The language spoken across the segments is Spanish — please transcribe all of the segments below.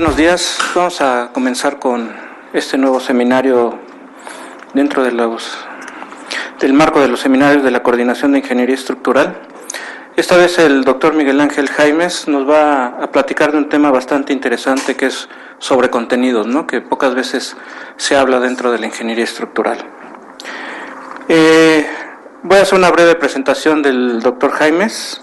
buenos días. Vamos a comenzar con este nuevo seminario dentro de del marco de los seminarios de la Coordinación de Ingeniería Estructural. Esta vez el doctor Miguel Ángel Jaimes nos va a platicar de un tema bastante interesante que es sobre contenidos, ¿no? Que pocas veces se habla dentro de la ingeniería estructural. Voy a hacer una breve presentación del doctor Jaimes.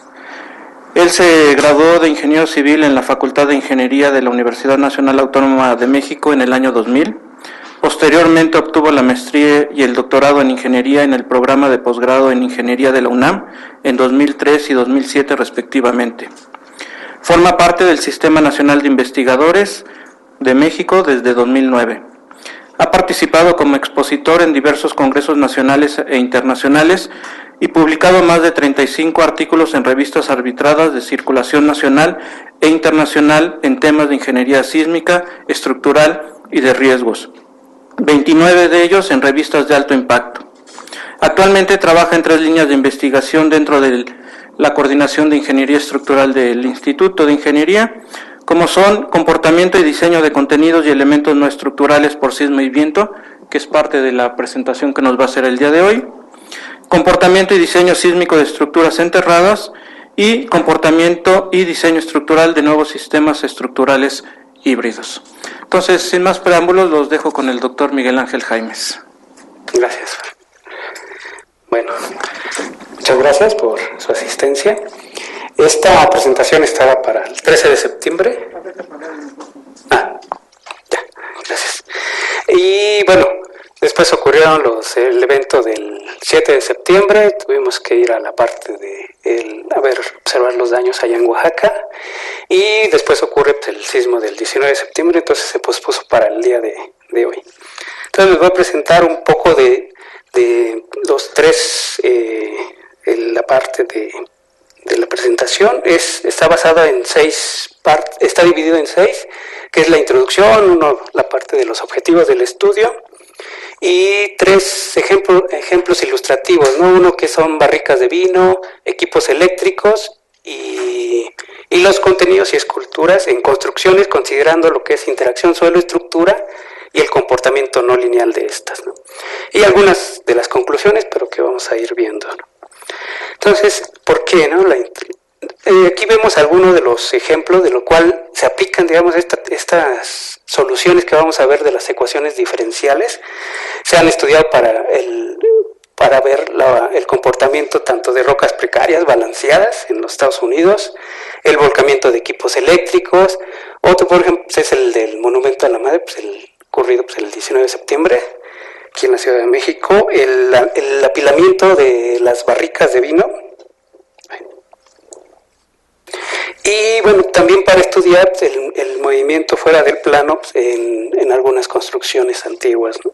Él se graduó de ingeniero civil en la Facultad de Ingeniería de la Universidad Nacional Autónoma de México en el año 2000. Posteriormente obtuvo la maestría y el doctorado en ingeniería en el programa de posgrado en ingeniería de la UNAM en 2003 y 2007 respectivamente. Forma parte del Sistema Nacional de Investigadores de México desde 2009. Ha participado como expositor en diversos congresos nacionales e internacionales y publicado más de 35 artículos en revistas arbitradas de circulación nacional e internacional en temas de ingeniería sísmica, estructural y de riesgos. 29 de ellos en revistas de alto impacto. Actualmente trabaja en 3 líneas de investigación dentro de la Coordinación de Ingeniería Estructural del Instituto de Ingeniería, como son comportamiento y diseño de contenidos y elementos no estructurales por sismo y viento, que es parte de la presentación que nos va a hacer el día de hoy, comportamiento y diseño sísmico de estructuras enterradas y comportamiento y diseño estructural de nuevos sistemas estructurales híbridos. Entonces, sin más preámbulos, los dejo con el doctor Miguel Ángel Jaimes. Gracias. Bueno, muchas gracias por su asistencia. Esta presentación estará para el 13 de septiembre. Ya, gracias. Y bueno, después ocurrieron el evento del 7 de septiembre, tuvimos que ir a la parte de observar los daños allá en Oaxaca, y después ocurre el sismo del 19 de septiembre, entonces se pospuso para el día de hoy. Entonces les voy a presentar un poco de los tres, la parte de la presentación. Está basada en 6 partes, está dividido en 6, que es la introducción, la parte de los objetivos del estudio, y 3 ejemplos ilustrativos, ¿no? Uno que son barricas de vino, equipos eléctricos y los contenidos y esculturas en construcciones, considerando lo que es interacción suelo-estructura y el comportamiento no lineal de estas, ¿no? Y algunas de las conclusiones, pero que vamos a ir viendo, ¿no? Entonces, ¿por qué, no? Aquí vemos algunos de los ejemplos de lo cual se aplican, digamos, estas soluciones que vamos a ver de las ecuaciones diferenciales. Se han estudiado para ver el comportamiento tanto de rocas precarias balanceadas en los Estados Unidos, el volcamiento de equipos eléctricos. Otro, por ejemplo, es el del Monumento a la Madre, ocurrido el 19 de septiembre, aquí en la Ciudad de México. El apilamiento de las barricas de vino. Y bueno, también para estudiar el movimiento fuera del plano en algunas construcciones antiguas, ¿no?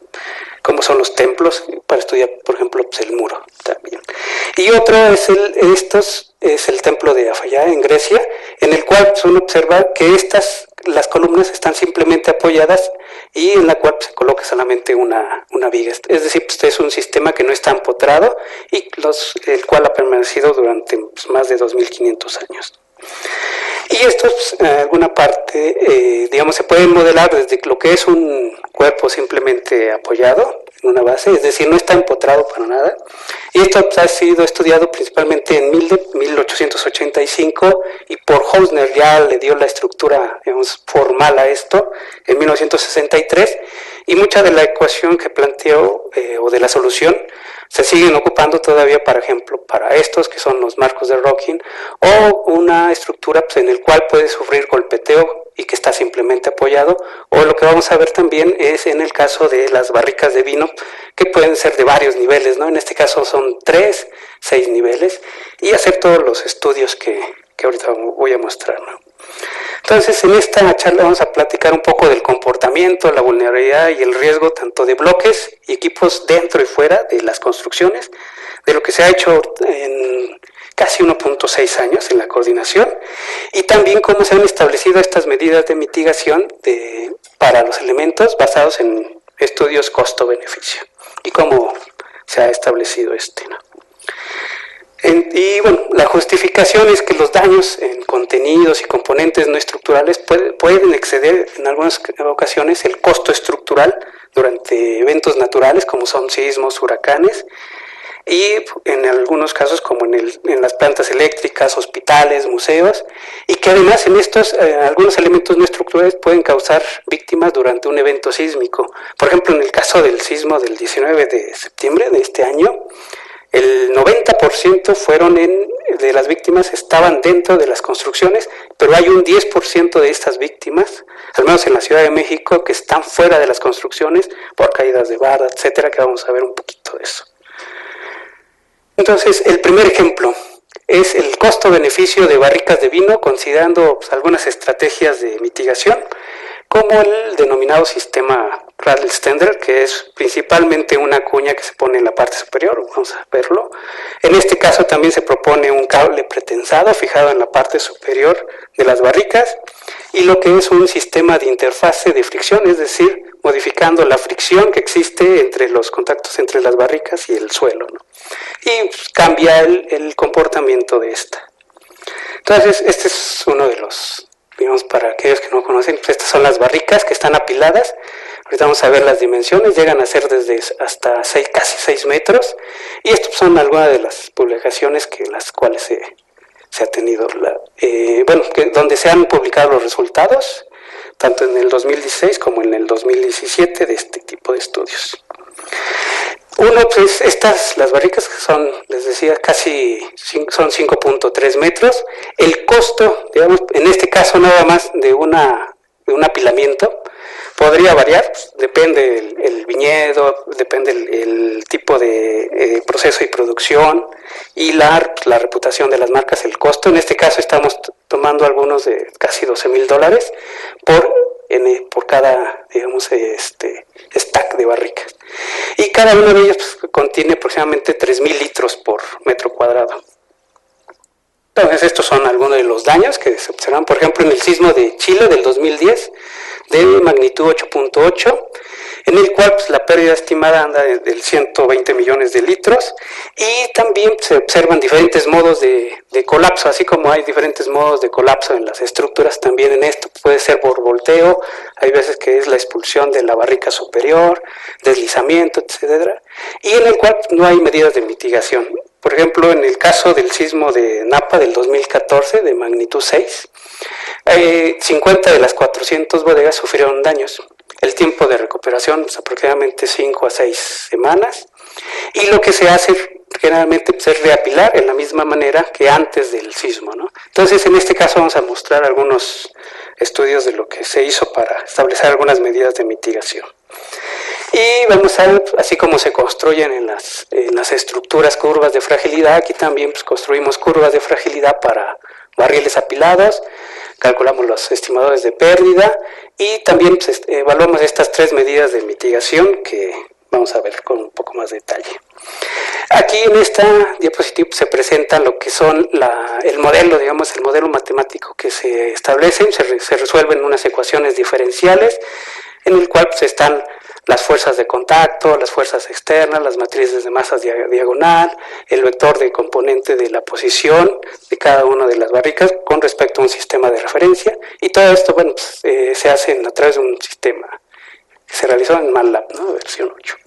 Como son los templos, para estudiar, por ejemplo, el muro también. Y otro es el templo de Afayá en Grecia, en el cual uno observa que las columnas están simplemente apoyadas y en la cual se coloca solamente una viga. Es decir, es un sistema que no está empotrado y el cual ha permanecido durante más de 2500 años. Y esto, en alguna parte, digamos, se puede modelar desde lo que es un cuerpo simplemente apoyado en una base, es decir, no está empotrado para nada. Y esto ha sido estudiado principalmente en 1885, y por Hausner ya le dio la estructura, digamos, formal a esto en 1963, y mucha de la ecuación que planteó, o de la solución, se siguen ocupando todavía, por ejemplo, para estos que son los marcos de Rocking, o una estructura en el cual puede sufrir golpeteo y que está simplemente apoyado, o lo que vamos a ver también es en el caso de las barricas de vino, que pueden ser de varios niveles, ¿no? En este caso son 3, 6 niveles, y hacer todos los estudios que ahorita voy a mostrar, ¿no? Entonces, en esta charla vamos a platicar un poco del comportamiento, la vulnerabilidad y el riesgo tanto de bloques y equipos dentro y fuera de las construcciones, de lo que se ha hecho en casi 1.6 años en la coordinación, y también cómo se han establecido estas medidas de mitigación para los elementos basados en estudios costo-beneficio y cómo se ha establecido ¿no? Y bueno, la justificación es que los daños en contenidos y componentes no estructurales pueden exceder en algunas ocasiones el costo estructural durante eventos naturales como son sismos, huracanes, y en algunos casos como en las plantas eléctricas, hospitales, museos, y que además en estos algunos elementos no estructurales pueden causar víctimas durante un evento sísmico. Por ejemplo, en el caso del sismo del 19 de septiembre de este año, el 90% de las víctimas estaban dentro de las construcciones, pero hay un 10% de estas víctimas, al menos en la Ciudad de México, que están fuera de las construcciones por caídas de barda, etcétera, que vamos a ver un poquito de eso. Entonces, el primer ejemplo es el costo-beneficio de barricas de vino, considerando algunas estrategias de mitigación, como el denominado sistema Radl-Stender, que es principalmente una cuña que se pone en la parte superior, vamos a verlo. En este caso también se propone un cable pretensado fijado en la parte superior de las barricas, y lo que es un sistema de interfase de fricción, es decir, modificando la fricción que existe entre los contactos entre las barricas y el suelo, ¿no? Y cambia el comportamiento de esta. Entonces, este es uno de los, digamos, para aquellos que no conocen, pues estas son las barricas que están apiladas. Ahorita vamos a ver las dimensiones, llegan a ser desde hasta casi 6 metros, y estas son algunas de las publicaciones que las cuales se ha tenido, donde se han publicado los resultados, tanto en el 2016 como en el 2017 de este tipo de estudios. Uno, pues las barricas que son, les decía, son 5.3 metros. El costo, digamos, en este caso nada más de un apilamiento, podría variar, pues, depende el viñedo, depende el tipo de proceso y producción y la reputación de las marcas, el costo. En este caso estamos tomando algunos de casi $12,000 por cada, digamos, stack de barricas. Y cada uno de ellos pues, contiene aproximadamente 3,000 litros por metro cuadrado. Entonces estos son algunos de los daños que se observan, por ejemplo, en el sismo de Chile del 2010, de magnitud 8.8, en el cual pues, la pérdida estimada anda del 120 millones de litros, y también se observan diferentes modos de colapso, así como hay diferentes modos de colapso en las estructuras, también en esto puede ser por volteo, hay veces que es la expulsión de la barrica superior, deslizamiento, etcétera, y en el cual no hay medidas de mitigación. Por ejemplo, en el caso del sismo de Napa del 2014, de magnitud 6, 50 de las 400 bodegas sufrieron daños. El tiempo de recuperación es aproximadamente 5 a 6 semanas, y lo que se hace generalmente pues, es reapilar en la misma manera que antes del sismo, ¿no? Entonces, en este caso vamos a mostrar algunos estudios de lo que se hizo para establecer algunas medidas de mitigación. Y vamos a ver, así como se construyen en las estructuras curvas de fragilidad, aquí también pues, construimos curvas de fragilidad para barriles apilados, calculamos los estimadores de pérdida y también pues, evaluamos estas 3 medidas de mitigación que vamos a ver con un poco más de detalle. Aquí en esta diapositiva se presenta lo que son el modelo, digamos, el modelo matemático que se establecen, se resuelven unas ecuaciones diferenciales en el cual pues, están las fuerzas de contacto, las fuerzas externas, las matrices de masas diagonal, el vector de componente de la posición de cada una de las barricas con respecto a un sistema de referencia, y todo esto, bueno, pues, se hace a través de un sistema que se realizó en MATLAB, ¿no? Versión 8,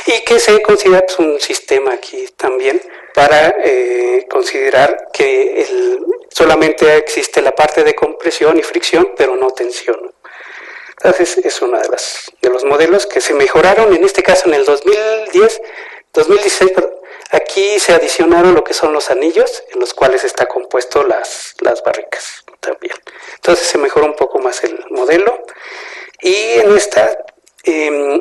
y que se considera pues, un sistema aquí también para considerar que solamente existe la parte de compresión y fricción, pero no tensión. Entonces es uno de los modelos que se mejoraron, en este caso en el 2016, aquí se adicionaron lo que son los anillos en los cuales está compuesto las barricas también. Entonces se mejoró un poco más el modelo, y en esta,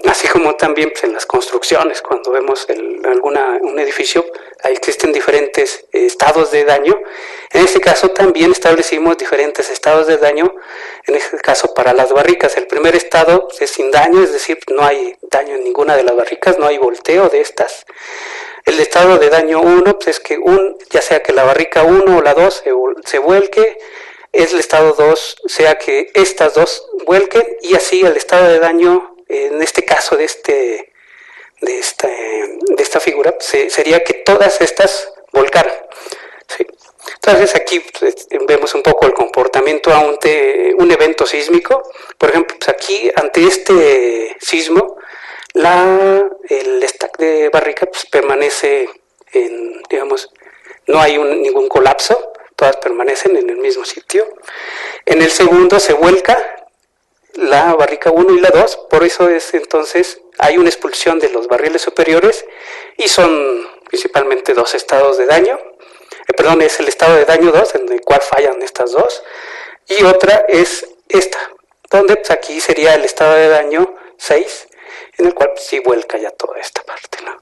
así como también pues, en las construcciones, cuando vemos un edificio, ahí existen diferentes estados de daño. En este caso también establecimos diferentes estados de daño, en este caso para las barricas. El primer estado es sin daño, es decir, no hay daño en ninguna de las barricas, no hay volteo de estas. El estado de daño 1 pues, es que ya sea que la barrica 1 o la 2 se vuelque, es el estado 2, sea que estas dos vuelquen, y así el estado de daño, en este caso de esta figura, sería que todas estas volcara. ¿Sí? Entonces aquí pues, vemos un poco el comportamiento ante un evento sísmico. Por ejemplo, pues aquí ante este sismo, el stack de barrica pues, permanece en, digamos, no hay ningún colapso, todas permanecen en el mismo sitio. En el segundo se vuelca la barrica 1 y la 2, por eso es entonces hay una expulsión de los barriles superiores y son principalmente dos estados de daño. Es el estado de daño 2, en el cual fallan estas dos, y otra es esta, donde pues, aquí sería el estado de daño 6, en el cual pues, sí vuelca ya toda esta parte, ¿no?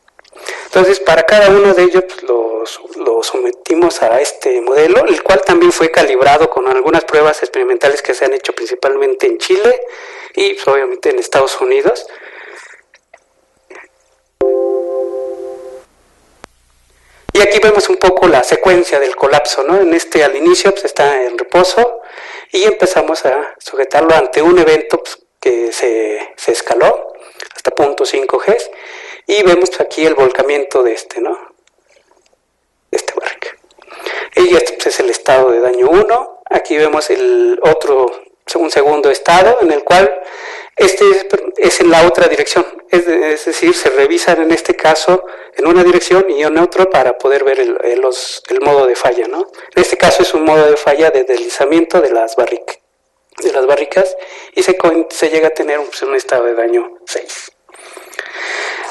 Entonces, para cada uno de ellos pues, lo sometimos a este modelo, el cual también fue calibrado con algunas pruebas experimentales que se han hecho principalmente en Chile y pues, obviamente en Estados Unidos. Y aquí vemos un poco la secuencia del colapso, ¿no? En este al inicio pues, está en reposo y empezamos a sujetarlo ante un evento pues, que se escaló hasta 0.5 Gs y vemos pues, aquí el volcamiento de este, ¿no? Este barrica. Y este pues, es el estado de daño 1. Aquí vemos un segundo estado en el cual este es en la otra dirección, es decir, se revisan en este caso en una dirección y en otra para poder ver el modo de falla, ¿no? En este caso es un modo de falla de deslizamiento de las barricas y se llega a tener un estado de daño 6.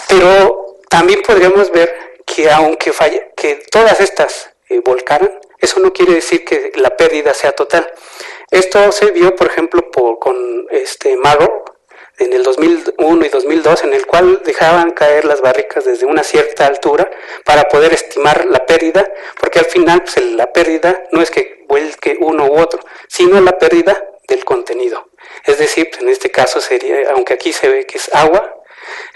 Pero también podríamos ver que aunque que todas estas volcaran, eso no quiere decir que la pérdida sea total. Esto se vio, por ejemplo, con Marrow en el 2001 y 2002, en el cual dejaban caer las barricas desde una cierta altura para poder estimar la pérdida, porque al final pues, la pérdida no es que vuelque uno u otro, sino la pérdida del contenido. Es decir, pues, en este caso sería, aunque aquí se ve que es agua,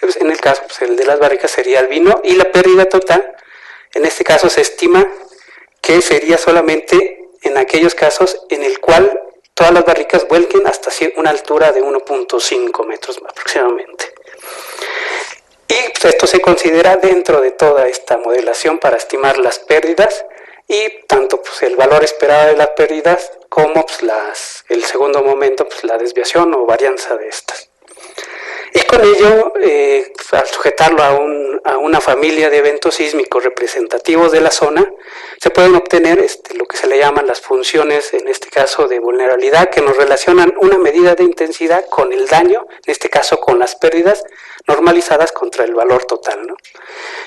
pues, en el caso pues, el de las barricas sería el vino, y la pérdida total, en este caso se estima que sería solamente en aquellos casos en el cual todas las barricas vuelquen hasta una altura de 1.5 metros aproximadamente. Y pues, esto se considera dentro de toda esta modelación para estimar las pérdidas y tanto pues, el valor esperado de las pérdidas como pues, el segundo momento, pues, la desviación o varianza de estas. Y con ello, al sujetarlo a una familia de eventos sísmicos representativos de la zona, se pueden obtener lo que se le llaman las funciones, en este caso de vulnerabilidad, que nos relacionan una medida de intensidad con el daño, en este caso con las pérdidas, normalizadas contra el valor total, ¿no?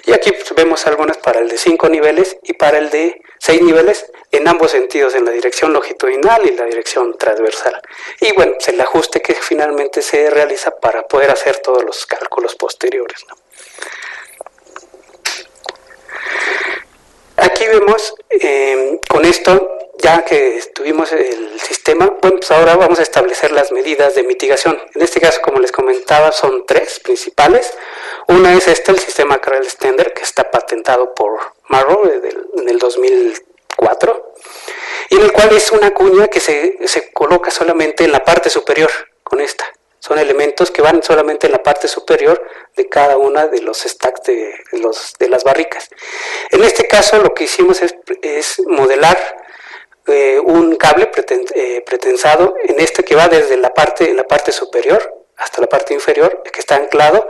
Y aquí pues, vemos algunas para el de 5 niveles y para el de 6 niveles, en ambos sentidos, en la dirección longitudinal y la dirección transversal. Y bueno, pues el ajuste que finalmente se realiza para poder hacer todos los cálculos posteriores, ¿no? Aquí vemos, con esto, ya que tuvimos el sistema, bueno, pues ahora vamos a establecer las medidas de mitigación. En este caso, como les comentaba, son 3 principales. Una es el sistema Karel-Stender, que está patentado por Marrow en el 2004, y en el cual es una cuña que se coloca solamente en la parte superior con esta. Son elementos que van solamente en la parte superior de cada una de los stacks de las barricas. En este caso lo que hicimos es modelar un cable pretensado en que va desde la parte superior hasta la parte inferior, que está anclado.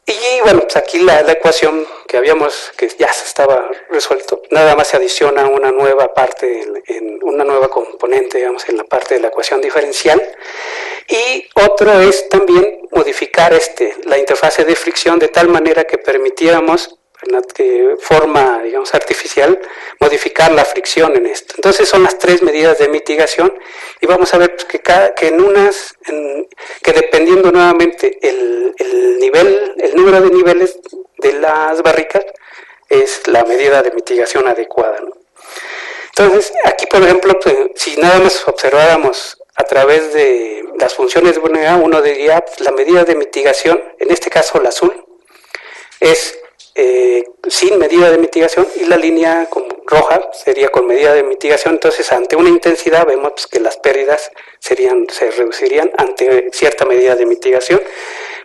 Y bueno, pues aquí la ecuación que ya se estaba resuelto, nada más se adiciona una nueva parte, una nueva componente, digamos, en la parte de la ecuación diferencial. Y otro es también modificar la interfase de fricción de tal manera que permitiéramos, de forma, digamos, artificial, modificar la fricción en esto. Entonces son las 3 medidas de mitigación y vamos a ver pues, que dependiendo nuevamente el número de niveles de las barricas es la medida de mitigación adecuada, ¿no? Entonces aquí por ejemplo, pues, si nada más observáramos a través de las funciones de vulnerabilidad, uno diría pues, la medida de mitigación, en este caso la azul, es sin medida de mitigación y la línea como roja sería con medida de mitigación. Entonces ante una intensidad vemos pues, que las pérdidas se reducirían ante cierta medida de mitigación,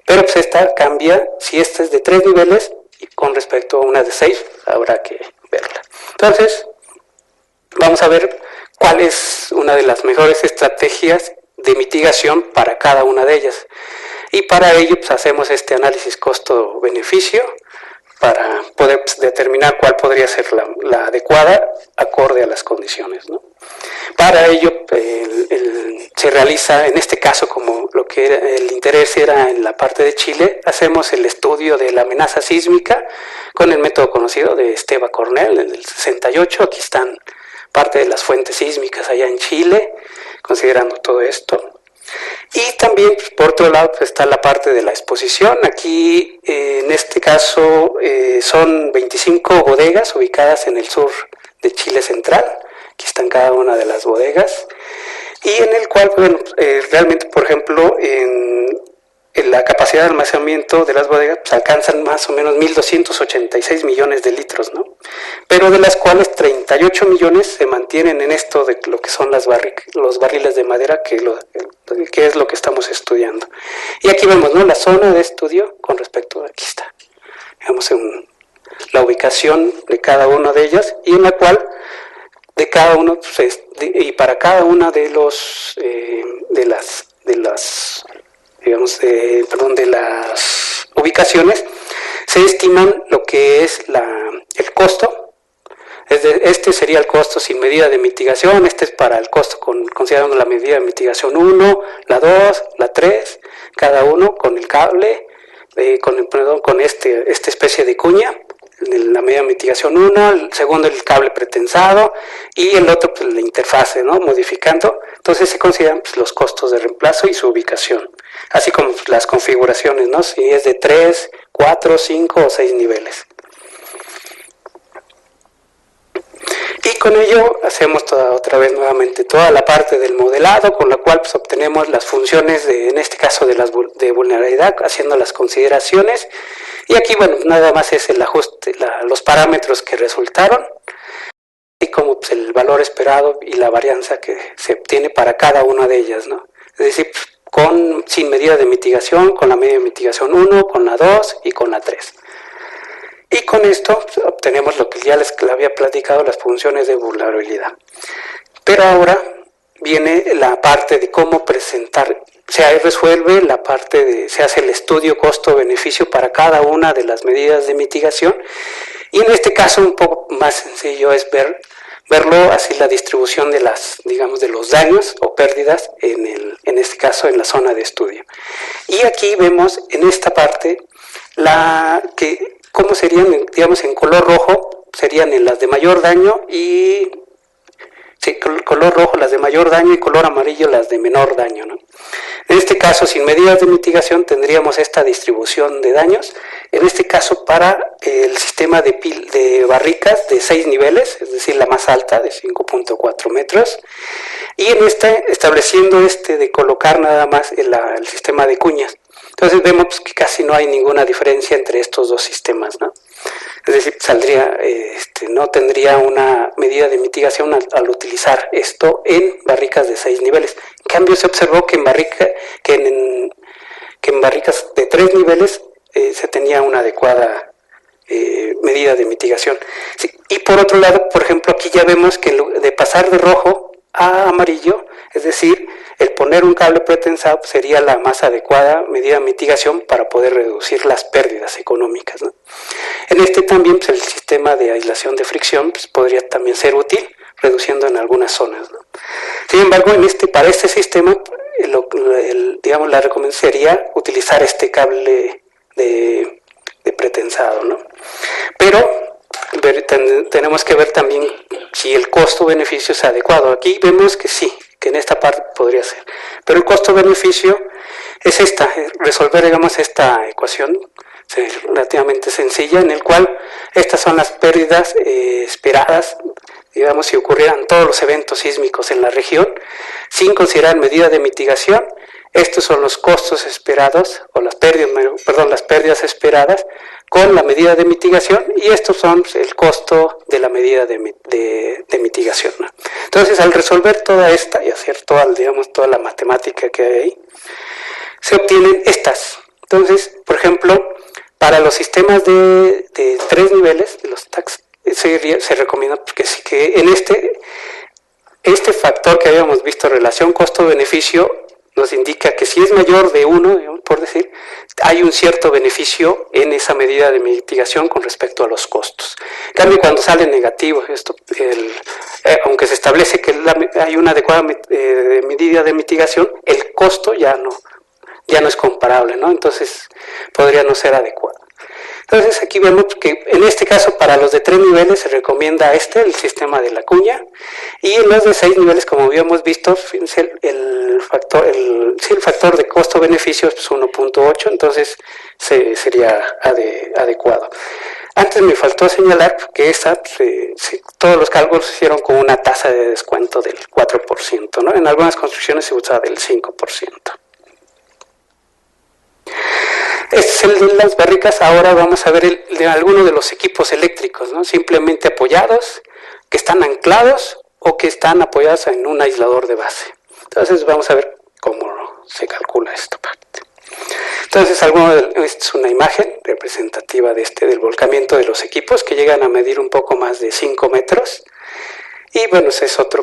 pero pues esta cambia si esta es de 3 niveles y con respecto a una de 6 habrá que verla. Entonces, vamos a ver cuál es una de las mejores estrategias de mitigación para cada una de ellas. Y para ello pues, hacemos este análisis costo-beneficio para poder determinar cuál podría ser la adecuada acorde a las condiciones, ¿no? Para ello se realiza, en este caso, como lo que el interés era en la parte de Chile, hacemos el estudio de la amenaza sísmica con el método conocido de Esteban Cornell en el 68. Aquí están parte de las fuentes sísmicas allá en Chile, considerando todo esto. Y también, pues, por otro lado, pues, está la parte de la exposición. Aquí, en este caso, son 25 bodegas ubicadas en el sur de Chile central. Aquí están cada una de las bodegas. Y en el cual, bueno, realmente, por ejemplo, en la capacidad de almacenamiento de las bodegas pues, alcanzan más o menos 1.286 millones de litros, ¿no? Pero de las cuales 38 millones se mantienen en esto de lo que son los barriles de madera, que es lo que estamos estudiando. Y aquí vemos, ¿no?, la zona de estudio con respecto a aquí está. Digamos, la ubicación de cada una de ellas, y en la cual de cada uno, pues, y para cada una de las ubicaciones, se estiman lo que es el costo. Este sería el costo sin medida de mitigación, este es para el costo considerando la medida de mitigación 1, la 2, la 3, cada uno con el cable, con esta especie de cuña, la medida de mitigación 1, el segundo el cable pretensado y el otro pues la interfase, ¿no?, modificando. Entonces se consideran pues, los costos de reemplazo y su ubicación, así como pues, las configuraciones, ¿no?, si es de 3, 4, 5 o 6 niveles. Y con ello hacemos otra vez nuevamente toda la parte del modelado, con la cual pues, obtenemos las funciones, en este caso de vulnerabilidad, haciendo las consideraciones. Y aquí, bueno, nada más es el ajuste, los parámetros que resultaron, y como pues, el valor esperado y la varianza que se obtiene para cada una de ellas, ¿no? Es decir, sin medida de mitigación, con la medida de mitigación 1, con la 2 y con la 3. Y con esto pues, obtenemos lo que ya les había platicado, las funciones de vulnerabilidad. Pero ahora viene la parte de cómo presentar, se resuelve la parte se hace el estudio costo-beneficio para cada una de las medidas de mitigación, y en este caso un poco más sencillo es verlo así, la distribución de de los daños o pérdidas en este caso en la zona de estudio. Y aquí vemos en esta parte cómo serían, digamos, en color rojo, serían en las de mayor daño y color rojo las de mayor daño y color amarillo las de menor daño, ¿no? En este caso, sin medidas de mitigación, tendríamos esta distribución de daños. En este caso, para el sistema de barricas de 6 niveles, es decir, la más alta, de 5.4 metros. Y en estableciendo de colocar nada más el sistema de cuñas. Entonces vemos pues, que casi no hay ninguna diferencia entre estos dos sistemas, ¿no? Es decir, no tendría una medida de mitigación al utilizar esto en barricas de 6 niveles. En cambio, se observó que en barricas de 3 niveles se tenía una adecuada medida de mitigación. Sí, y por otro lado, por ejemplo, aquí ya vemos que de pasar de rojo a amarillo, es decir, el poner un cable pretensado sería la más adecuada medida de mitigación para poder reducir las pérdidas económicas, ¿no? En también pues, el sistema de aislación de fricción pues, podría también ser útil, reduciendo en algunas zonas, ¿no? Sin embargo, para este sistema, digamos, la recomendación sería utilizar este cable de pretensado, ¿no? Pero tenemos que ver también si el costo-beneficio es adecuado. Aquí vemos que sí, que en esta parte podría ser. Pero el costo-beneficio es resolver, digamos, esta ecuación relativamente sencilla, en el cual estas son las pérdidas esperadas, digamos, si ocurrieran todos los eventos sísmicos en la región, sin considerar medida de mitigación. Estos son los costos esperados, o las pérdidas esperadas con la medida de mitigación, y estos son el costo de la medida de mitigación, ¿no? Entonces, al resolver toda esta y hacer toda la matemática que hay ahí, se obtienen estas. Entonces, por ejemplo, para los sistemas de 3 niveles, de los se recomienda que en este factor que habíamos visto, relación costo-beneficio, nos indica que si es mayor de 1, por decir, hay un cierto beneficio en esa medida de mitigación con respecto a los costos. En cambio, cuando sale negativo, aunque se establece que hay una adecuada medida de mitigación, el costo ya no es comparable, ¿no? Entonces podría no ser adecuado. Entonces aquí vemos que en este caso para los de 3 niveles se recomienda el sistema de la cuña, y en los de 6 niveles, como habíamos visto, el factor de costo-beneficio es 1.8, entonces sería adecuado. Antes me faltó señalar que todos los cálculos se hicieron con una tasa de descuento del 4%, ¿no? En algunas construcciones se usa del 5%. Este es el de las barricas. Ahora vamos a ver de algunos de los equipos eléctricos, ¿no? Simplemente apoyados, que están anclados o que están apoyados en un aislador de base. Entonces vamos a ver cómo se calcula esta parte. Entonces esta es una imagen representativa del volcamiento de los equipos, que llegan a medir un poco más de 5 metros. Y bueno, ese es otro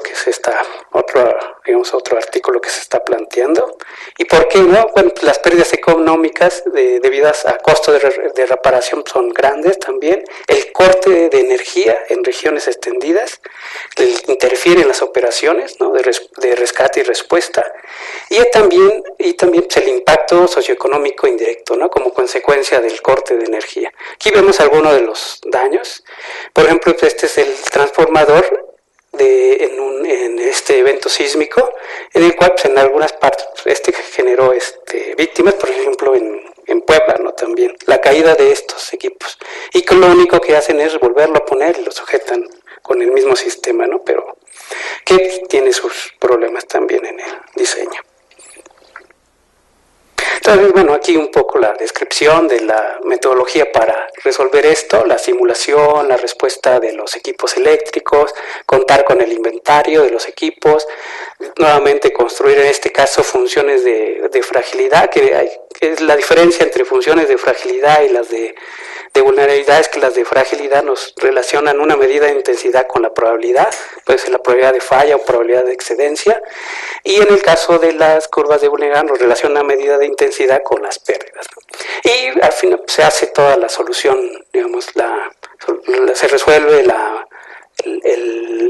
artículo que se está planteando. ¿Y por qué no? Bueno, pues las pérdidas económicas debidas a costos de reparación son grandes también. El corte de energía en regiones extendidas interfiere en las operaciones, ¿no? de rescate y respuesta. Y también pues, el impacto socioeconómico indirecto, ¿no? Como consecuencia del corte de energía. Aquí vemos algunos de los daños. Por ejemplo, este es el transformador en este evento sísmico, en el cual pues, en algunas partes generó víctimas, por ejemplo en Puebla, ¿no? También la caída de estos equipos, y que lo único que hacen es volverlo a poner y lo sujetan con el mismo sistema, ¿no? Pero que tiene sus problemas también en el diseño. Entonces, bueno, aquí un poco la descripción de la metodología para resolver esto: la simulación, la respuesta de los equipos eléctricos, contar con el inventario de los equipos, nuevamente construir en este caso funciones de fragilidad, que es la diferencia entre funciones de fragilidad y las de vulnerabilidad, es que las de fragilidad nos relacionan una medida de intensidad con la probabilidad, puede ser la probabilidad de falla o probabilidad de excedencia, y en el caso de las curvas de vulnerabilidad nos relaciona una medida de intensidad con las pérdidas, ¿no? Y al final pues, se hace toda la solución, digamos, se resuelve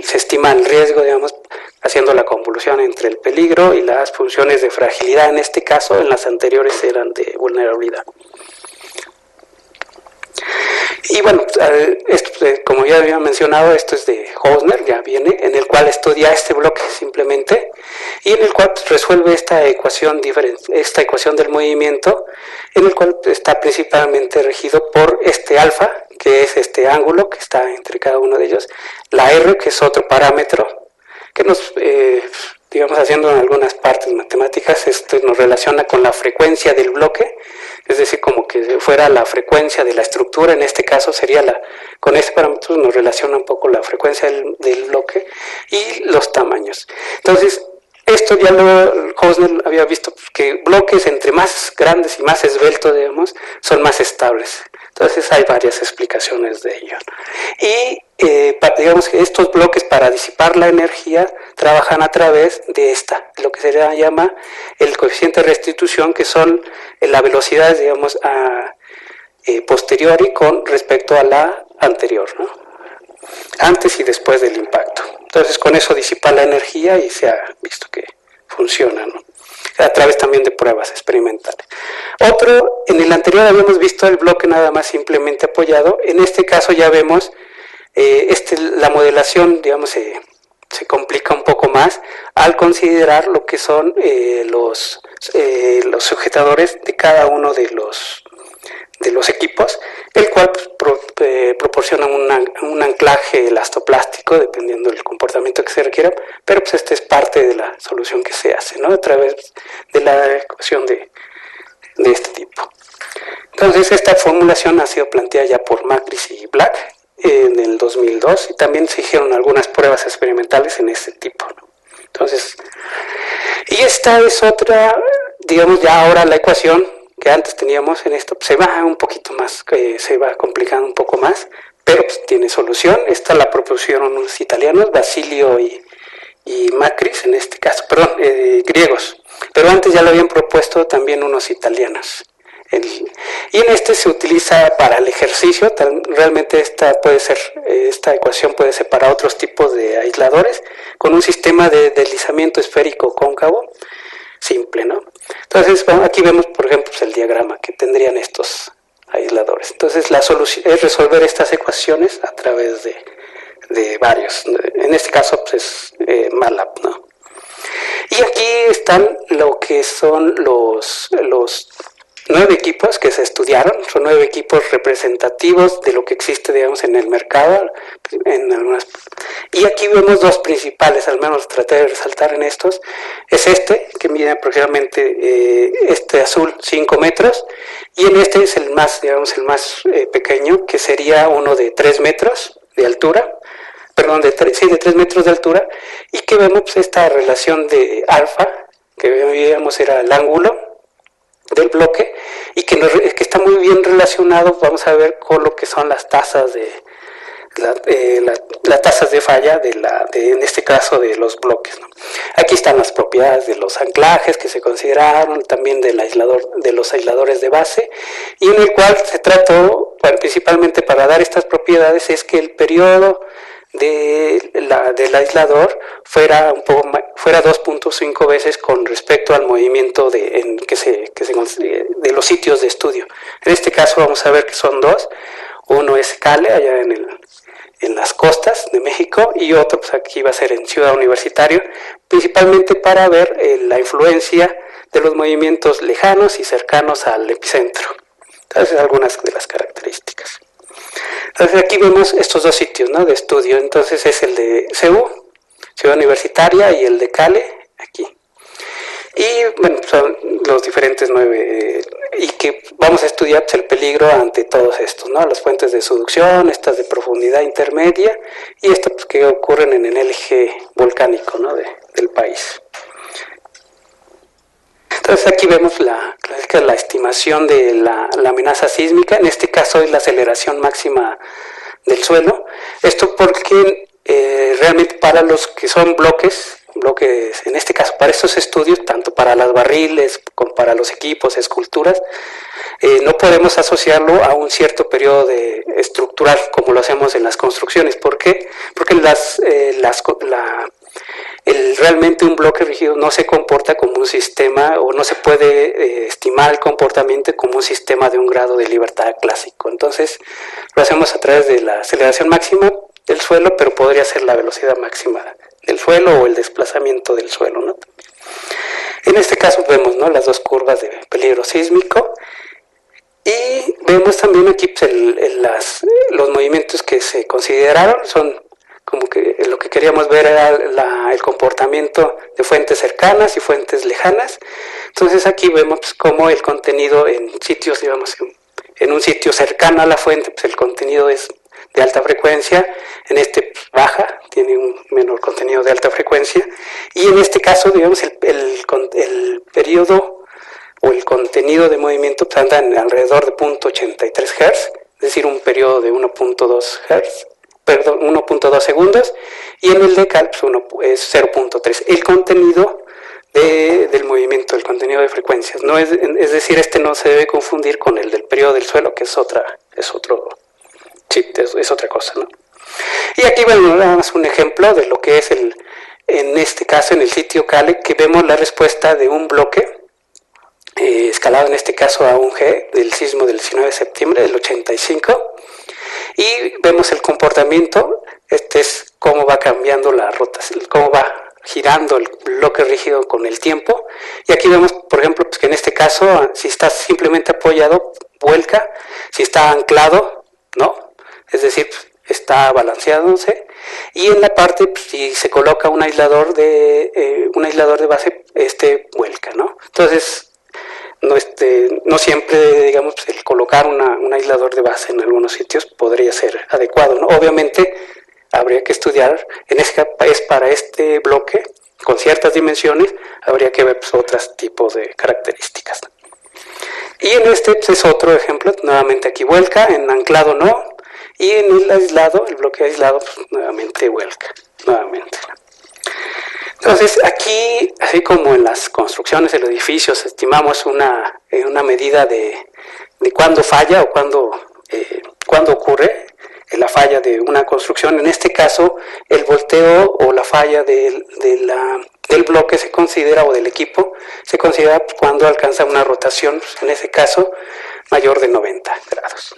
se estima el riesgo, digamos, haciendo la convolución entre el peligro y las funciones de fragilidad. En este caso, en las anteriores eran de vulnerabilidad. Y bueno, esto, como ya había mencionado, esto es de Hausner, ya viene, en el cual estudia este bloque simplemente, y en el cual pues, resuelve esta ecuación del movimiento, en el cual está principalmente regido por este alfa, que es este ángulo que está entre cada uno de ellos, la R, que es otro parámetro, que nos, digamos, haciendo en algunas partes matemáticas, nos relaciona con la frecuencia del bloque, es decir, como que fuera la frecuencia de la estructura. En este caso sería con este parámetro nos relaciona un poco la frecuencia del bloque y los tamaños. Entonces, esto ya Hausner había visto que bloques entre más grandes y más esbeltos, digamos, son más estables. Entonces hay varias explicaciones de ello. Y digamos que estos bloques, para disipar la energía, trabajan a través de lo que se llama el coeficiente de restitución, que son la velocidad, digamos, posteriori con respecto a la anterior, ¿no? Antes y después del impacto. Entonces con eso disipa la energía y se ha visto que funciona, ¿no? A través también de pruebas experimentales. En el anterior habíamos visto el bloque nada más simplemente apoyado. En este caso ya vemos la modelación, digamos, se complica un poco más al considerar lo que son los sujetadores de cada uno de los equipos, el cual proporciona un anclaje elastoplástico dependiendo del comportamiento que se requiera, pero pues es parte de la solución que se hace, ¿no? A través de la ecuación de este tipo. Entonces esta formulación ha sido planteada ya por Macris y Black en el 2002, y también se hicieron algunas pruebas experimentales en este tipo, ¿no? Entonces, y esta es otra, digamos, ya ahora la ecuación que antes teníamos en esto se va un poquito más, se va complicando un poco más, pero pues, tiene solución. Esta la propusieron unos italianos, Basilio y Macris, en este caso, perdón, griegos, pero antes ya lo habían propuesto también unos italianos. Y en este se utiliza para el ejercicio. Realmente esta ecuación puede ser para otros tipos de aisladores, con un sistema de deslizamiento esférico cóncavo simple, ¿no? Entonces, bueno, aquí vemos, por ejemplo, pues, el diagrama que tendrían estos aisladores. Entonces, la solución es resolver estas ecuaciones a través de varios. En este caso, pues es MATLAB, ¿no? Y aquí están lo que son los 9 equipos que se estudiaron. Son 9 equipos representativos de lo que existe, digamos, en el mercado. Y aquí vemos 2 principales, al menos traté de resaltar en estos. Es este, que mide aproximadamente, este azul, 5 metros, y en este es el más, digamos, el más pequeño, que sería uno de 3 metros de altura, perdón, de 3 metros de altura, y que vemos pues, esta relación de alfa, que veíamos era el ángulo del bloque, y que está muy bien relacionado, vamos a ver, con lo que son las tasas de las tasas de falla en este caso de los bloques, ¿no? Aquí están las propiedades de los anclajes que se consideraron, también de los aisladores de base, y en el cual se trató principalmente para dar estas propiedades es que el periodo del aislador fuera 2.5 veces con respecto al movimiento de los sitios de estudio. En este caso vamos a ver que son 2. Uno es Cale, allá en las costas de México, y otro pues aquí va a ser en Ciudad Universitaria, principalmente para ver la influencia de los movimientos lejanos y cercanos al epicentro. Entonces, algunas de las características. Entonces, aquí vemos estos 2 sitios, ¿no?, de estudio. Entonces, es el de CEU, Ciudad Universitaria, y el de Cale, aquí. Y, bueno, son los diferentes 9, y que vamos a estudiar pues, el peligro ante todos estos, ¿no?, las fuentes de subducción, estas de profundidad intermedia, y estas pues, que ocurren en el eje volcánico, ¿no?, del país. Entonces aquí vemos la estimación de la amenaza sísmica. En este caso es la aceleración máxima del suelo. Esto porque realmente para los que son bloques, en este caso para estos estudios, tanto para las barriles como para los equipos, esculturas, no podemos asociarlo a un cierto periodo estructural como lo hacemos en las construcciones. ¿Por qué? Porque realmente un bloque rígido no se comporta como un sistema, o no se puede estimar el comportamiento como un sistema de un grado de libertad clásico. Entonces lo hacemos a través de la aceleración máxima del suelo, pero podría ser la velocidad máxima del suelo o el desplazamiento del suelo, ¿no? En este caso vemos, ¿no?, las 2 curvas de peligro sísmico, y vemos también aquí pues, los movimientos que se consideraron. Son como que lo que queríamos ver era el comportamiento de fuentes cercanas y fuentes lejanas. Entonces aquí vemos pues, cómo el contenido en sitios, digamos, en un sitio cercano a la fuente, pues el contenido es de alta frecuencia, en este pues, baja, tiene un menor contenido de alta frecuencia, y en este caso, digamos, el periodo o el contenido de movimiento pues, anda alrededor de 0.83 Hz, es decir, un periodo de 1.2 segundos, y en el de Cal pues, es 0.3. El contenido del movimiento, el contenido de frecuencias, no es decir, este no se debe confundir con el del periodo del suelo, que es otra cosa, ¿no? Y aquí bueno, nada más un ejemplo de lo que es en este caso en el sitio Cale, que vemos la respuesta de un bloque escalado en este caso a un G del sismo del 19 de septiembre del 85, y vemos el comportamiento. Este es cómo va cambiando la rotación, cómo va girando el bloque rígido con el tiempo. Y aquí vemos, por ejemplo, pues que en este caso, si está simplemente apoyado, vuelca; si está anclado, no, es decir, está balanceándose. Y en la parte, pues, si se coloca un aislador de base, vuelca, ¿no? Entonces, no siempre, digamos, el colocar un aislador de base en algunos sitios podría ser adecuado, ¿no? Obviamente habría que estudiar, para este bloque con ciertas dimensiones, habría que ver pues, otros tipos de características, ¿no? Y en este pues, es otro ejemplo, nuevamente aquí vuelca, en anclado no, y en el aislado, el bloque aislado, pues nuevamente vuelca, nuevamente. Entonces aquí, así como en las construcciones de los edificios, estimamos una medida de cuándo falla o cuándo ocurre la falla de una construcción. En este caso, el volteo o la falla del bloque se considera, o del equipo, se considera cuando alcanza una rotación, en ese caso, mayor de 90 grados.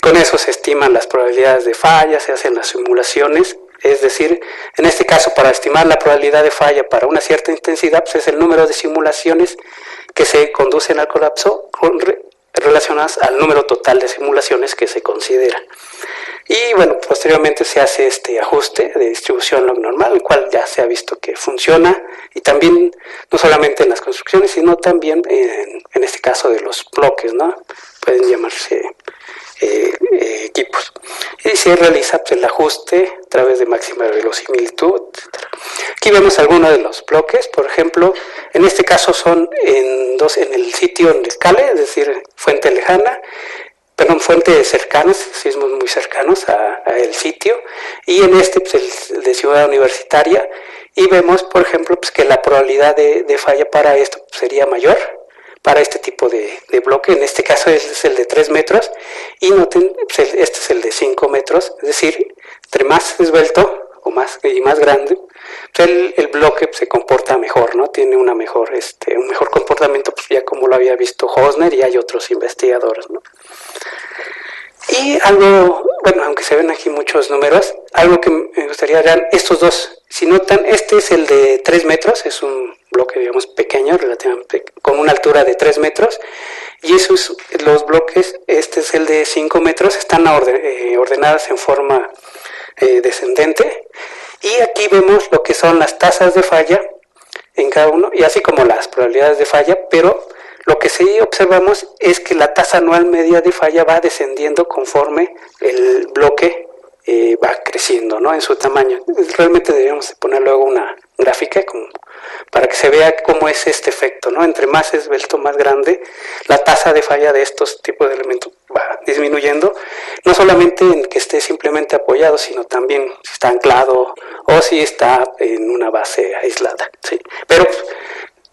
Con eso se estiman las probabilidades de falla, se hacen las simulaciones, es decir, en este caso, para estimar la probabilidad de falla para una cierta intensidad, pues es el número de simulaciones que se conducen al colapso relacionadas al número total de simulaciones que se considera. Y bueno, posteriormente se hace este ajuste de distribución log normal, el cual ya se ha visto que funciona, y también no solamente en las construcciones, sino también en este caso de los bloques, ¿no? Pueden llamarse equipos. Y se realiza pues, el ajuste a través de máxima verosimilitud, etc. Aquí vemos algunos de los bloques, por ejemplo, en este caso son en el sitio en escala, es decir, fuente lejana, fuentes cercanas, sismos muy cercanos a el sitio, y en este, pues, el de Ciudad Universitaria, y vemos, por ejemplo, pues, que la probabilidad de falla para esto pues, sería mayor, para este tipo de bloque. En este caso es el de 3 metros, y noten, pues, este es el de 5 metros, es decir, entre más esbelto o más grande, pues el bloque pues, se comporta mejor, ¿no? Tiene un mejor comportamiento, pues ya como lo había visto Hosner y hay otros investigadores, ¿no? Y algo, bueno, aunque se ven aquí muchos números, algo que me gustaría ver, estos dos, si notan, este es el de 3 metros, es un bloque, digamos, pequeño, relativamente, con una altura de 3 metros, y esos, los bloques, este es el de 5 metros, están ordenadas en forma descendente, y aquí vemos lo que son las tasas de falla en cada uno, y así como las probabilidades de falla, pero lo que sí observamos es que la tasa anual media de falla va descendiendo conforme el bloque va creciendo, ¿no? En su tamaño. Realmente deberíamos poner luego una gráfica para que se vea cómo es este efecto, ¿no? Entre más esbelto, más grande, la tasa de falla de estos tipos de elementos va disminuyendo, no solamente en que esté simplemente apoyado, sino también si está anclado o si está en una base aislada, ¿sí? Pero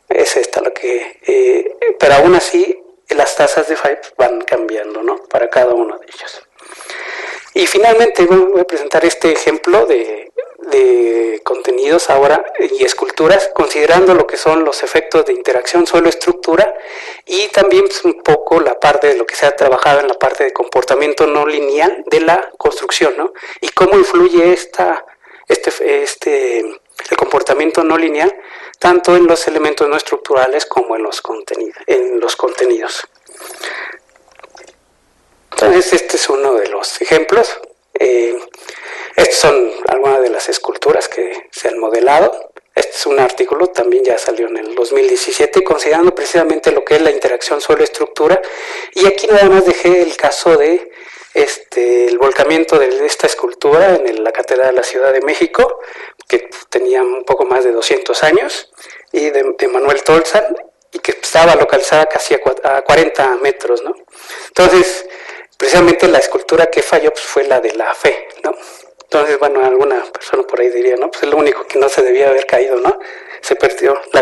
es esta lo que, pero aún así las tasas de falla van cambiando, ¿no? Para cada uno de ellos. Y finalmente voy a presentar este ejemplo de contenidos ahora y esculturas, considerando lo que son los efectos de interacción suelo-estructura y también pues, un poco la parte de lo que se ha trabajado en la parte de comportamiento no lineal de la construcción, ¿no? Y cómo influye el comportamiento no lineal tanto en los elementos no estructurales como en los contenidos. Entonces este es uno de los ejemplos. Estas son algunas de las esculturas que se han modelado. Este es un artículo, también ya salió en el 2017, considerando precisamente lo que es la interacción suelo-estructura. Y aquí nada más dejé el caso de el volcamiento de esta escultura en la Catedral de la Ciudad de México, que tenía un poco más de 200 años, y de Manuel Tolzan, y que estaba localizada casi a 40 metros, ¿no? Entonces, precisamente la escultura que falló pues, fue la de la fe, ¿no? Entonces, bueno, alguna persona por ahí diría, ¿no? Pues es lo único que no se debía haber caído, ¿no? Se perdió la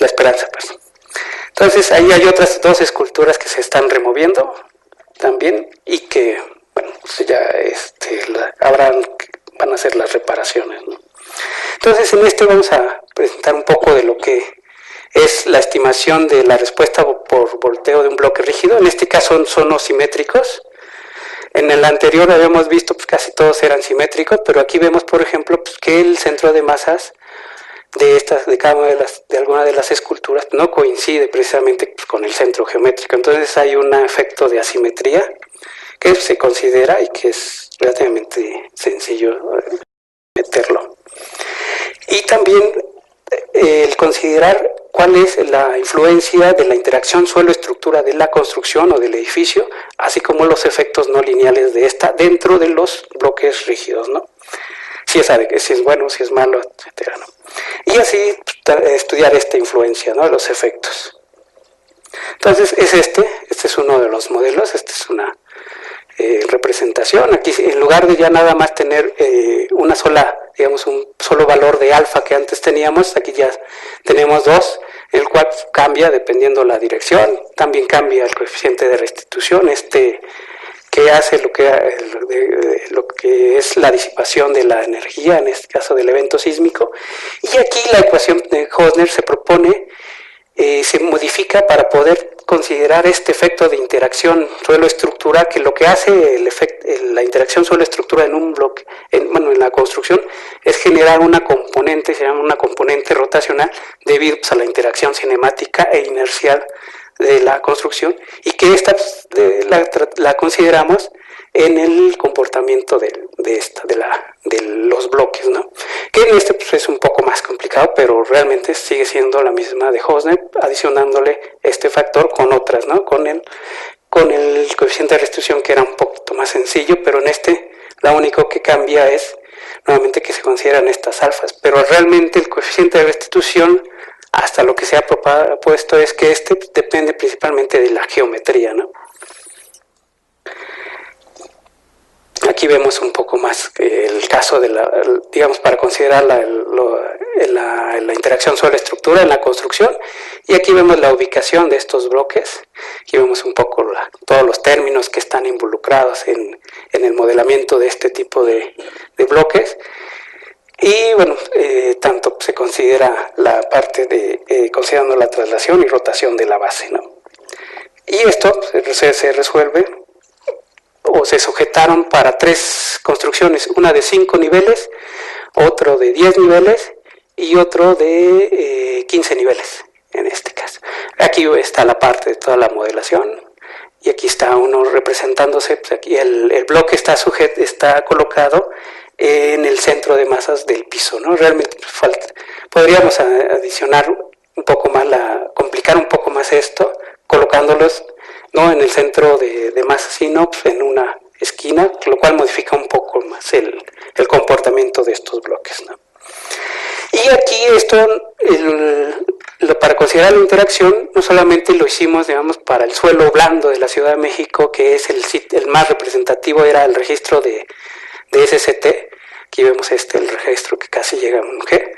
esperanza, pues. Entonces, ahí hay otras dos esculturas que se están removiendo también y que, bueno, pues ya van a hacer las reparaciones, ¿no? Entonces, en vamos a presentar un poco de lo que es la estimación de la respuesta por volteo de un bloque rígido. En este caso sonosimétricos. En el anterior habíamos visto pues casi todos eran simétricos, pero aquí vemos, por ejemplo, pues, que el centro de masas de cada una de alguna de las esculturas no coincide precisamente pues, con el centro geométrico. Entonces hay un efecto de asimetría que se considera y que es relativamente sencillo meterlo. Y también el considerar cuál es la influencia de la interacción suelo-estructura de la construcción o del edificio, así como los efectos no lineales de esta dentro de los bloques rígidos, ¿no? Si es bueno, si es malo, etcétera, ¿no? Y así estudiar esta influencia, ¿no? De los efectos. Entonces es este es uno de los modelos, esta es una representación. Aquí, en lugar de ya nada más tener una sola, digamos, un solo valor de alfa que antes teníamos, aquí ya tenemos dos, el cual cambia dependiendo la dirección, también cambia el coeficiente de restitución, que hace lo que es la disipación de la energía, en este caso del evento sísmico, y aquí la ecuación de Hosner se propone, se modifica para poder considerar este efecto de interacción suelo-estructura, que lo que hace la interacción suelo-estructura en un bloque, en la construcción, es generar una componente, se llama una componente rotacional, debido a la interacción cinemática e inercial de la construcción, y que esta la consideramos en el comportamiento de los bloques, ¿no? Que en este pues, es un poco más complicado, pero realmente sigue siendo la misma de Hosner, adicionándole este factor con otras, ¿no? Con el coeficiente de restitución, que era un poquito más sencillo, pero en lo único que cambia es nuevamente que se consideran estas alfas, pero realmente el coeficiente de restitución, hasta lo que se ha propuesto, es que depende principalmente de la geometría, ¿no? Aquí vemos un poco más el caso de digamos, para considerar la interacción suelo-estructura en la construcción, y aquí vemos la ubicación de estos bloques. Aquí vemos un poco todos los términos que están involucrados en el modelamiento de este tipo de bloques. Y bueno, tanto se considera la parte considerando la traslación y rotación de la base, ¿no? Y esto se resuelve, o se sujetaron para 3 construcciones, una de 5 niveles, otro de 10 niveles y otro de 15 niveles, en este caso. Aquí está la parte de toda la modelación, y aquí está uno representándose, pues aquí el bloque está colocado en el centro de masas del piso, ¿no? Realmente podríamos adicionar un poco más, complicar un poco más esto, colocándolos no en el centro de masas, sino pues, en una esquina, lo cual modifica un poco más el comportamiento de estos bloques, ¿no? Y aquí para considerar la interacción, no solamente lo hicimos, digamos, para el suelo blando de la Ciudad de México, que es el más representativo, era el registro de SCT. Aquí vemos el registro que casi llega a un G,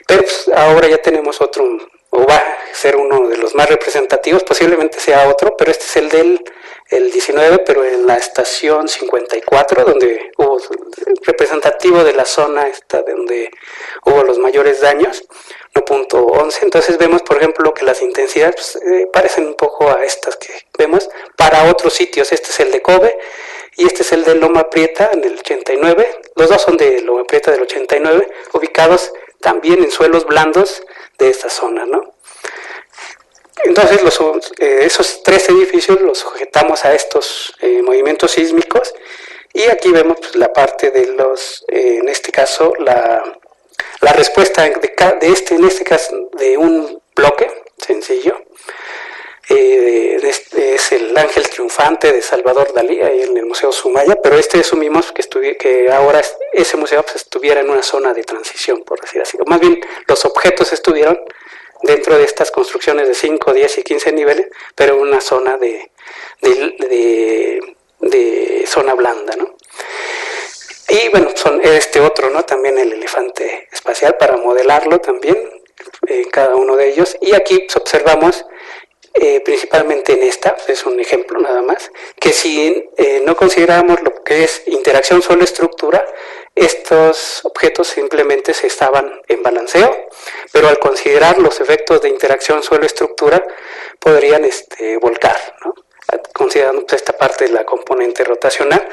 pero pues, ahora ya tenemos otro, o va a ser uno de los más representativos, posiblemente sea otro, pero este es el del 19, pero en la estación 54, donde hubo representativo de la zona donde hubo los mayores daños, 1.11. Entonces vemos, por ejemplo, que las intensidades parecen un poco a estas que vemos para otros sitios. Este es el de Kobe y este es el de Loma Prieta en el 89. Los dos son de Loma Prieta del 89, ubicados también en suelos blandos de esta zona, ¿no? Entonces esos 3 edificios los sujetamos a estos movimientos sísmicos, y aquí vemos pues, la parte de en este caso la respuesta en este caso de un bloque sencillo. Es el Ángel Triunfante de Salvador Dalí, ahí en el Museo Sumaya, pero asumimos que ahora ese museo pues, estuviera en una zona de transición, por decir así, o más bien los objetos estuvieron dentro de estas construcciones de 5, 10 y 15 niveles, pero en una zona de zona blanda, ¿no? Y bueno, son otro, ¿no? También el elefante espacial, para modelarlo también, cada uno de ellos. Y aquí pues, observamos, principalmente en es un ejemplo nada más, que si no consideramos lo que es interacción suelo-estructura, estos objetos simplemente se estaban en balanceo, pero al considerar los efectos de interacción suelo-estructura podrían volcar, ¿no? Considerando pues, esta parte de la componente rotacional,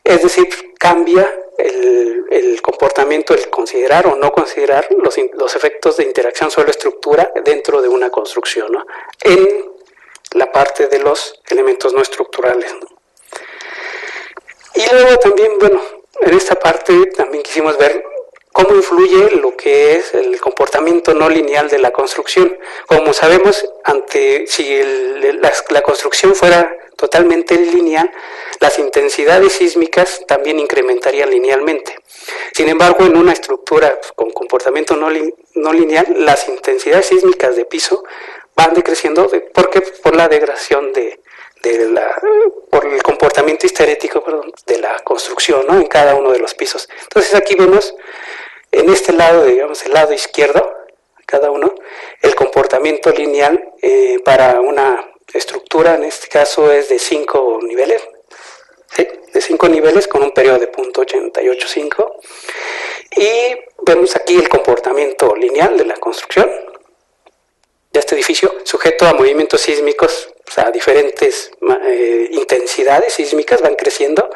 es decir, cambia el comportamiento, el considerar o no considerar los efectos de interacción suelo-estructura dentro de una construcción, ¿no? En la parte de los elementos no estructurales, ¿no? Y luego también, bueno, en esta parte también quisimos ver cómo influye lo que es el comportamiento no lineal de la construcción. Como sabemos, si la construcción fuera totalmente lineal, las intensidades sísmicas también incrementarían linealmente. Sin embargo, en una estructura con comportamiento no lineal, las intensidades sísmicas de piso van decreciendo, porque por la degradación por el comportamiento comportamiento histerético, perdón, de la construcción, ¿no? En cada uno de los pisos. Entonces aquí vemos en este lado, digamos, el lado izquierdo, cada uno, el comportamiento lineal para una estructura, en este caso es de 5 niveles, ¿sí? De 5 niveles con un periodo de 0.885, y vemos aquí el comportamiento lineal de la construcción de este edificio, sujeto a movimientos sísmicos, o sea, a diferentes intensidades sísmicas van creciendo,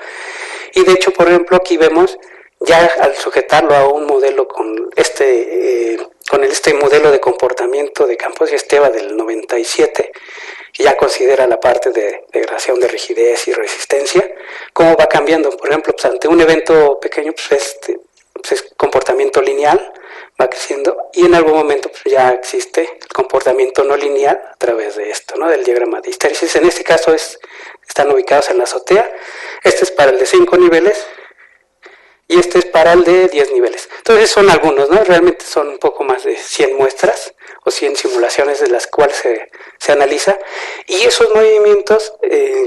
y de hecho, por ejemplo, aquí vemos, ya al sujetarlo a un modelo con este modelo de comportamiento de Campos y Esteva del 97, que ya considera la parte de degradación de rigidez y resistencia, cómo va cambiando. Por ejemplo, pues ante un evento pequeño, pues es comportamiento lineal, va creciendo, y en algún momento pues ya existe el comportamiento no lineal a través de esto, ¿no? Del diagrama de histéresis. En este caso están ubicados en la azotea. Este es para el de 5 niveles, y este es para el de 10 niveles. Entonces son algunos, ¿no? Realmente son un poco más de 100 muestras o 100 simulaciones de las cuales se analiza, y esos movimientos,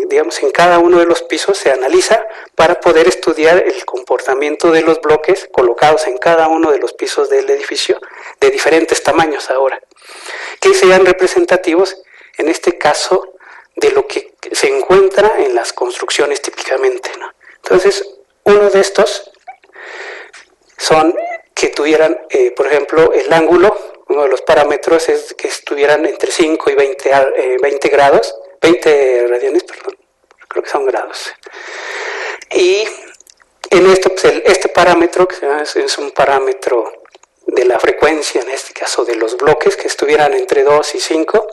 digamos, en cada uno de los pisos se analiza para poder estudiar el comportamiento de los bloques colocados en cada uno de los pisos del edificio, de diferentes tamaños ahora, que sean representativos, en este caso, de lo que se encuentra en las construcciones típicamente, ¿no? Entonces, uno de estos son que tuvieran, por ejemplo, el ángulo, uno de los parámetros es que estuvieran entre 5 y 20 grados, 20 radianes, perdón, creo que son grados. Y en esto, pues este parámetro, que es un parámetro de la frecuencia, en este caso de los bloques, que estuvieran entre 2 y 5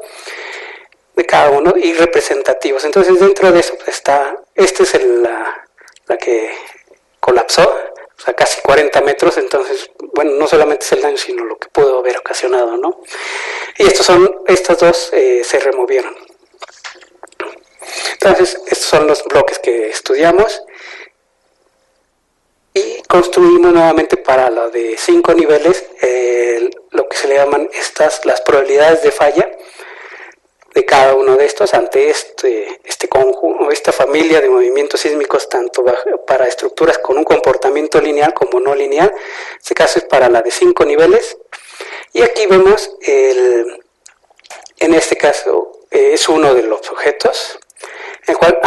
de cada uno, y representativos. Entonces, dentro de eso pues está, esta es la que colapsó, o sea, casi 40 metros, entonces, bueno, no solamente es el daño, sino lo que pudo haber ocasionado, ¿no? Y estos dos se removieron. Entonces, estos son los bloques que estudiamos, y construimos nuevamente para lo de 5 niveles, lo que se le llaman las probabilidades de falla de cada uno de estos ante este conjunto, esta familia de movimientos sísmicos, tanto para estructuras con un comportamiento lineal como no lineal. Este caso es para la de 5 niveles, y aquí vemos en este caso es uno de los objetos, el cual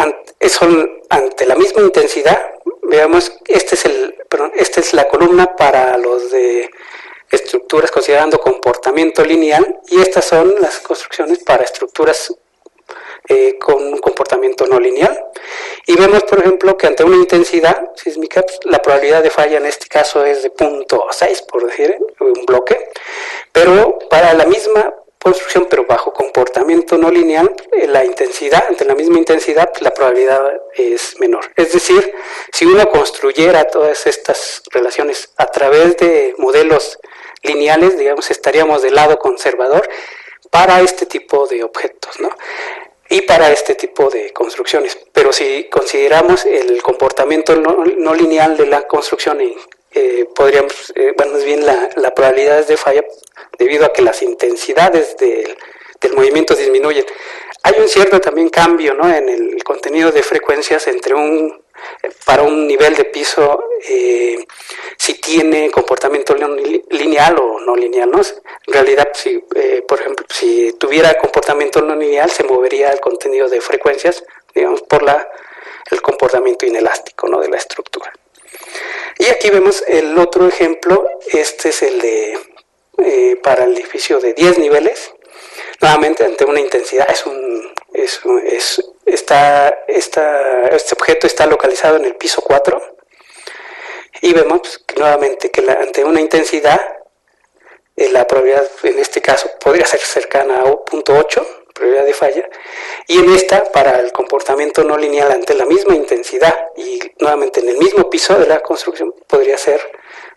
ante la misma intensidad, veamos, esta es la columna para los de estructuras considerando comportamiento lineal, y estas son las construcciones para estructuras con un comportamiento no lineal. Y vemos, por ejemplo, que ante una intensidad sísmica, pues, la probabilidad de falla en este caso es de 0.6, por decir, un bloque, pero para la misma construcción, pero bajo comportamiento no lineal, la intensidad, ante la misma intensidad, pues, la probabilidad es menor. Es decir, si uno construyera todas estas relaciones a través de modelos lineales, digamos, estaríamos del lado conservador para este tipo de objetos, ¿no? Y para este tipo de construcciones. Pero si consideramos el comportamiento no lineal de la construcción, podríamos, bueno, es bien la probabilidad de falla debido a que las intensidades del movimiento disminuyen. Hay un cierto también cambio, ¿no?, en el contenido de frecuencias para un nivel de piso, si tiene comportamiento lineal o no lineal, ¿no? En realidad, por ejemplo, si tuviera comportamiento no lineal, se movería el contenido de frecuencias, digamos, por el comportamiento inelástico, ¿no?, de la estructura. Y aquí vemos el otro ejemplo. Este es el de para el edificio de 10 niveles. Nuevamente, ante una intensidad, este objeto está localizado en el piso 4, y vemos que nuevamente que ante una intensidad, la probabilidad en este caso podría ser cercana a 0.8, probabilidad de falla, y en esta, para el comportamiento no lineal ante la misma intensidad y nuevamente en el mismo piso de la construcción, podría ser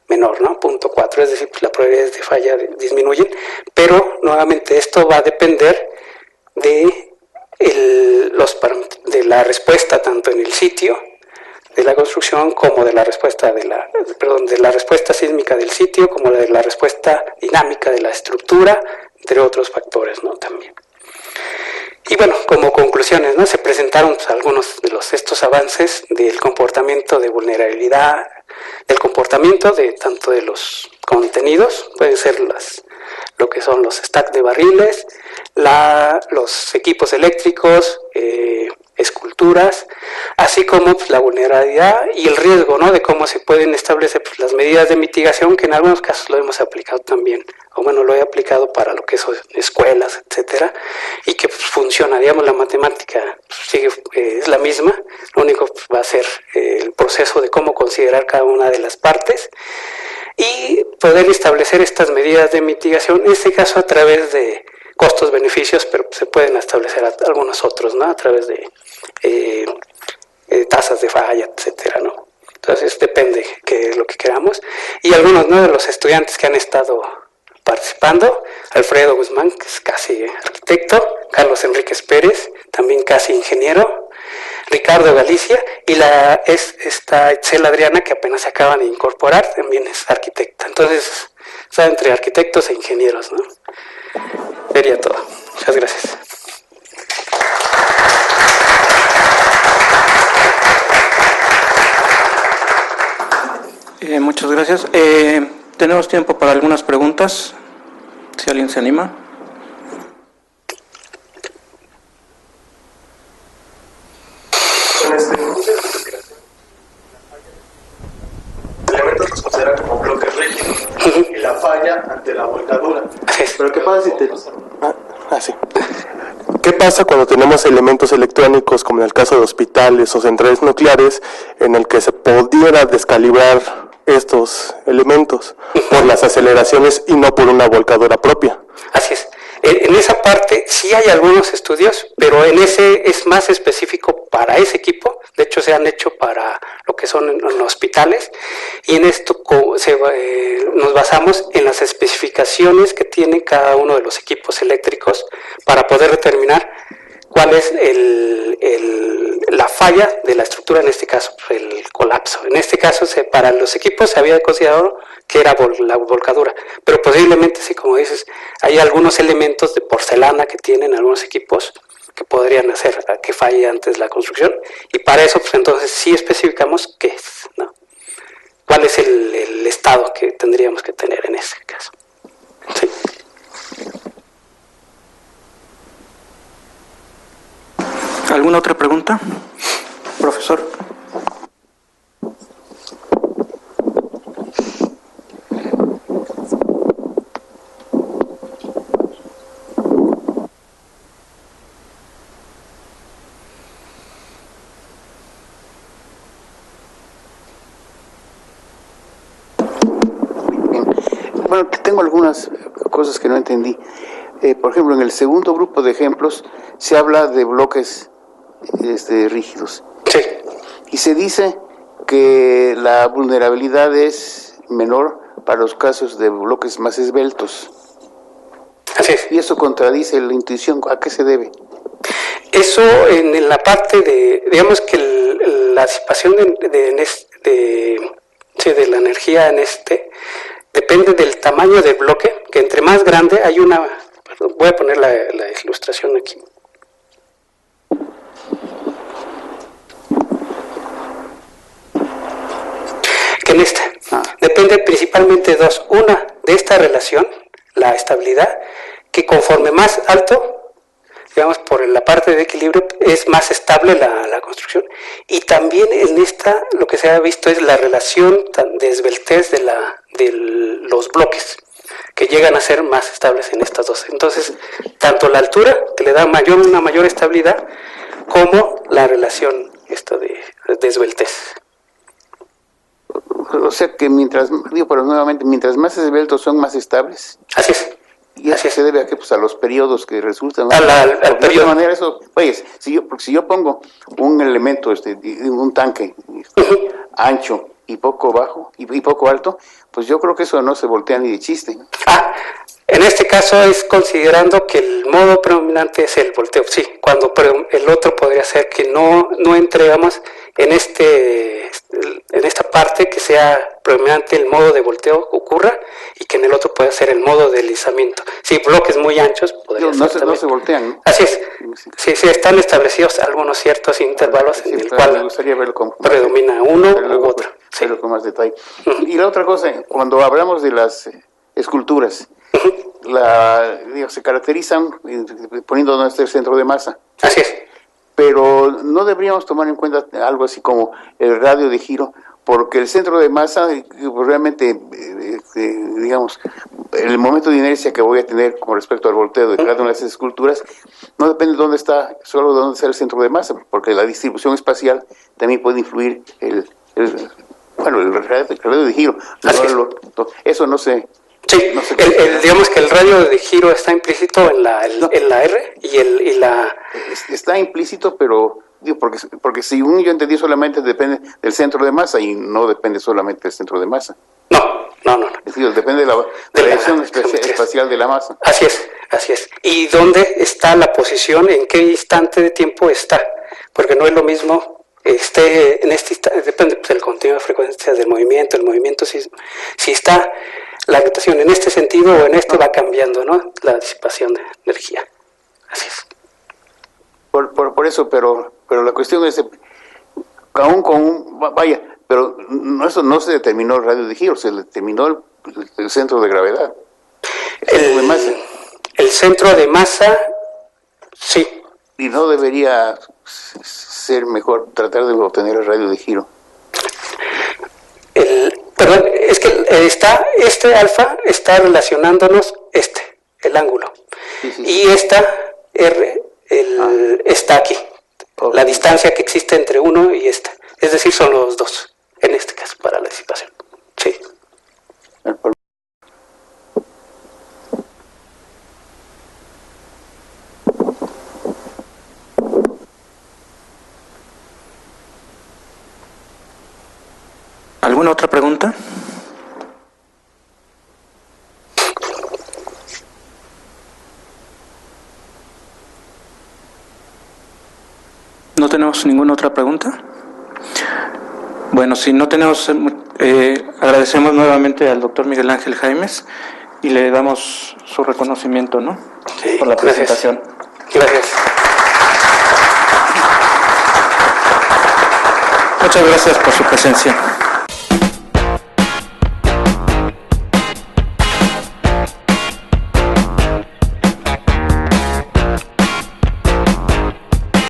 menor, ¿no? 0.4, es decir, pues la probabilidad de falla disminuyen, pero nuevamente esto va a depender de la respuesta tanto en el sitio de la construcción como de la respuesta de la respuesta sísmica del sitio, como de la respuesta dinámica de la estructura, entre otros factores, ¿no?, también. Y bueno, como conclusiones, ¿no? Se presentaron pues, algunos de estos avances del comportamiento de vulnerabilidad, del comportamiento de tanto de los contenidos, pueden ser lo que son los stacks de barriles, los equipos eléctricos, esculturas, así como pues, la vulnerabilidad y el riesgo, ¿no? De cómo se pueden establecer pues, las medidas de mitigación, que en algunos casos lo hemos aplicado también, o bueno, lo he aplicado para lo que son escuelas, etcétera, y que pues, funciona, digamos, la matemática sigue, es la misma, lo único pues, va a ser el proceso de cómo considerar cada una de las partes y poder establecer estas medidas de mitigación, en este caso a través de costos-beneficios, pero se pueden establecer algunos otros, ¿no? A través de tasas de falla, etcétera, ¿no? Entonces depende de lo que queramos. Y algunos, ¿no?, de los estudiantes que han estado participando: Alfredo Guzmán, que es casi arquitecto; Carlos Enríquez Pérez, también casi ingeniero; Ricardo Galicia, y esta Itzel Adriana, que apenas se acaban de incorporar, también es arquitecta. Entonces, está entre arquitectos e ingenieros, ¿no? Sería todo. Muchas gracias. Muchas gracias. Tenemos tiempo para algunas preguntas, si alguien se anima. Elementos los consideran como bloques rígidos y la falla ante la volcadura. Pero ¿qué pasa si ¿Qué pasa cuando tenemos elementos electrónicos, como en el caso de hospitales o centrales nucleares, en el que se pudiera descalibrar estos elementos por las aceleraciones y no por una volcadura propia? Así es. En esa parte sí hay algunos estudios, pero en ese es más específico para ese equipo. De hecho, se han hecho para lo que son en hospitales, y en esto nos basamos en las especificaciones que tiene cada uno de los equipos eléctricos para poder determinar cuál es la falla de la estructura, en este caso el colapso. En este caso, para los equipos se había considerado que era la volcadura, pero posiblemente, sí, como dices, hay algunos elementos de porcelana que tienen algunos equipos que podrían hacer que falle antes la construcción, y para eso pues entonces sí especificamos qué es, ¿no? Cuál es el estado que tendríamos que tener en ese caso. Sí. ¿Alguna otra pregunta? Profesor. Bueno, tengo algunas cosas que no entendí. Por ejemplo, en el segundo grupo de ejemplos se habla de bloques rígidos. Sí. Y se dice que la vulnerabilidad es menor para los casos de bloques más esbeltos. Así es. Y eso contradice la intuición. ¿A qué se debe? Eso en la parte de, digamos que la disipación de la energía depende del tamaño del bloque, que entre más grande hay una... Perdón, voy a poner la ilustración aquí. Que en esta depende principalmente de dos. Una, de esta relación, la estabilidad, que conforme más alto, digamos, por la parte de equilibrio, es más estable la construcción. Y también en esta, lo que se ha visto es la relación de esbeltez de los bloques, que llegan a ser más estables en estas dos. Entonces, tanto la altura, que le da una mayor estabilidad, como la relación de esbeltez. O sea que mientras más esbeltos son, más estables. Así es. ¿Y eso se debe a qué? Pues a los periodos que resultan, ¿no? Al periodo. De alguna manera eso, oye, si yo pongo un elemento, un tanque ancho y poco bajo y poco alto, pues yo creo que eso no se voltea ni de chiste. En este caso es considerando que el modo predominante es el volteo, sí, pero el otro podría ser que no entregamos en esta parte que sea predominante el modo de volteo ocurra y que en el otro pueda ser el modo de deslizamiento. Si bloques muy anchos, podría ser no se voltean, ¿no? Así es. Sí, están establecidos algunos ciertos intervalos en el cual me gustaría verlo con predomina uno u otro. Verlo con más detalle. Y la otra cosa, cuando hablamos de las esculturas, se caracterizan poniendo donde está el centro de masa. Así es. Pero no deberíamos tomar en cuenta algo así como el radio de giro, porque el centro de masa, realmente, digamos, el momento de inercia que voy a tener con respecto al volteo de cada una de esas esculturas, no depende de dónde está, solo de dónde está el centro de masa, porque la distribución espacial también puede influir el radio de giro. Eso no se... Sí, no sé digamos que el radio de giro está implícito en la R y la... Está implícito, pero digo, porque según yo entendí solamente depende del centro de masa y no depende solamente del centro de masa. No. Es decir, depende de la dirección espacial de la masa. Así es. ¿Y dónde está la posición? ¿En qué instante de tiempo está? Porque no es lo mismo en este instante, depende del continuo de frecuencia del movimiento. El movimiento si está la rotación en este sentido o en este va cambiando, ¿no? La disipación de energía. Así es. Por eso, pero la cuestión es, aún pero eso no se determinó el radio de giro, se determinó el centro de gravedad. El centro de masa, sí. Y no debería ser mejor tratar de obtener el radio de giro. Perdón, es que este alfa está relacionándonos el ángulo. Sí. Y esta R está aquí. Okay. La distancia que existe entre uno y esta. Es decir, son los dos, en este caso, para la disipación. Sí. ¿Alguna otra pregunta? ¿No tenemos ninguna otra pregunta? Bueno, si no tenemos, agradecemos nuevamente al doctor Miguel Ángel Jaimes y le damos su reconocimiento, ¿no? Sí, por la presentación. Gracias. Muchas gracias por su presencia.